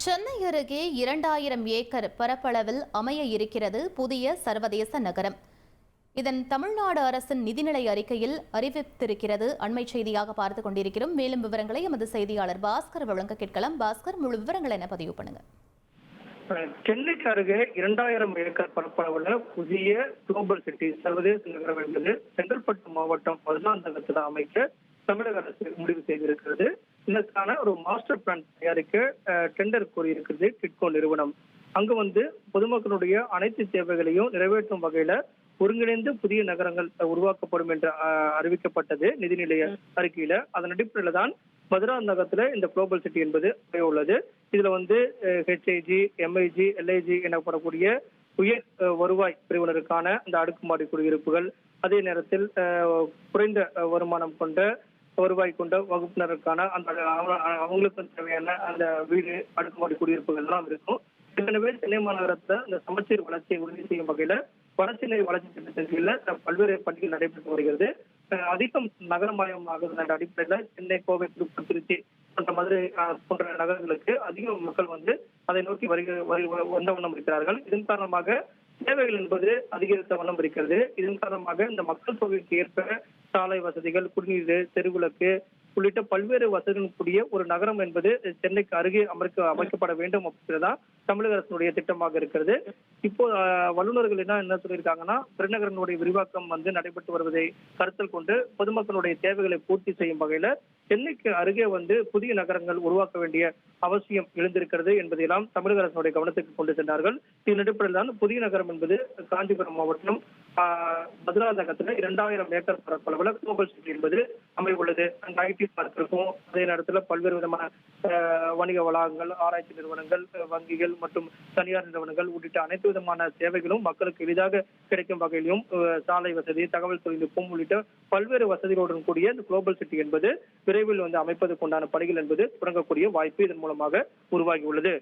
சென்னை அருகே 2000 ஏக்கர் பரப்பளவில் அமைய இருக்கிறது புதிய சர்வதேச நகரம். இதன் தமிழ்நாடு அரசின் நிதிநிலை அறிக்கையில் அறிவித்திருக்கிறது. அண்மை செய்தியாக பார்த்துக் கொண்டிருக்கிறோம். மேலும் விவரங்களை எமது செய்தியாளர் பாஸ்கர் வழங்க கேட்கலாம். பாஸ்கர், முழு விவரங்கள் என்ன பதிவு பண்ணுங்க. சென்னைக்கு அருகே 2000 ஏக்கர் பரப்பளவுள்ள புதிய குளோபல் சிட்டி சர்வதேச நகரம் என்பது செங்கல்பட்டு மாவட்டம் மதுராந்தகத்தில் அமைக்க தமிழக அரசு முடிவு செய்திருக்கிறது. இதற்கான ஒரு மாஸ்டர் பிளான் தயாரிக்க டெண்டர் கோரியிருக்கிறது கிட்கோ நிறுவனம். அங்கு பொதுமக்களுடைய அனைத்து தேவைகளையும் நிறைவேற்றும் வகையில ஒருங்கிணைந்து புதிய நகரங்கள் உருவாக்கப்படும் என்று அறிவிக்கப்பட்டது நிதிநிலை அறிக்கையில. அதன் அடிப்படையில தான் மதுராந்தகத்துல இந்த குளோபல் சிட்டி என்பது உள்ளது. இதுல ஹெச்ஐஜி, எம்ஐஜி, எல்ஐஜி எனப்படக்கூடிய உயர் வருவாய் பிரிவினருக்கான இந்த அடுக்குமாடி குடியிருப்புகள், அதே நேரத்தில் குறைந்த வருமானம் கொண்ட வருவாய் கொண்ட வகுப்பினருக்கான அந்த அவங்களுக்கு தேவையான அந்த வீடு அடுக்குமாடி குடியிருப்புகள் எல்லாம் இருக்கும். ஏற்கனவே சென்னை மாநகரத்துல இந்த சமச்சீர் வளர்ச்சியை உறுதி செய்யும் வகையில வளர்ச்சிநிலை வளர்ச்சி திட்டத்தின் கீழ பல்வேறு பணிகள் நடைபெற்று வருகிறது. அதிகம் நகரமயமாகுது என்ற அடிப்படையில சென்னை, கோவை, திருப்பூர், திருச்சி போன்ற மதுரை போன்ற நகரங்களுக்கு அதிக மக்கள் அதை நோக்கி வந்த வண்ணம் இருக்கிறார்கள். இதன் காரணமாக தேவைகள் என்பது அதிகரித்த வண்ணம் இருக்கிறது. இதன் காரணமாக இந்த மக்கள் தொகைக்கு ஏற்ப சாலை வசதிகள், குடிநீர், தெருவிளக்கு உள்ளிட்ட பல்வேறு வசதிகளுடன் கூடிய ஒரு நகரம் என்பது சென்னைக்கு அருகே அமைக்கப்பட வேண்டும் அப்படின்றதான் தமிழக அரசினுடைய திட்டமாக இருக்கிறது. இப்போ வல்லுநர்கள் என்ன சொல்லியிருக்காங்கன்னா, பெருநகரங்களுடைய விரிவாக்கம் நடைபெற்று வருவதை கருத்தில் கொண்டு பொதுமக்களுடைய தேவைகளை பூர்த்தி செய்யும் வகையில சென்னைக்கு அருகே புதிய நகரங்கள் உருவாக்க வேண்டிய அவசியம் எழுந்திருக்கிறது என்பதையெல்லாம் தமிழக அரசினுடைய கவனத்துக்கு கொண்டு சென்றார்கள். இதன் அடிப்படையில் தான் புதிய நகரம் என்பது காஞ்சிபுரம் மாவட்டம் மதுராந்தகத்துல 2000 ஏக்கர் பரப்பளவுல குளோபல் சிட்டி என்பது அமைவுள்ளது. அங்க ஐடி பார்க் இருக்கும். அதே நேரத்தில் பல்வேறு விதமான வணிக வளாகங்கள், ஆராய்ச்சி நிறுவனங்கள், வங்கிகள் மற்றும் தனியார் நிறுவனங்கள் உள்ளிட்ட அனைத்து விதமான சேவைகளும் மக்களுக்கு எளிதாக கிடைக்கும் வகையிலும் சாலை வசதி, தகவல் தொழில்நுட்பம் உள்ளிட்ட பல்வேறு வசதிகளுடன் கூடிய இந்த குளோபல் சிட்டி என்பது விரைவில் அமைப்பதற்கு உண்டான பணிகள் என்பது தொடங்கக்கூடிய வாய்ப்பு இதன் மூலமாக உருவாகியுள்ளது.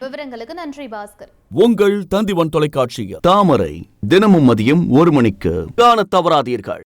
விவரங்களுக்கு நன்றி பாஸ்கர். உங்கள் தந்திவன் தொலைக்காட்சியில் தாமரை தினமும் மதியம் 1 மணிக்கு காண தவறாதீர்கள்.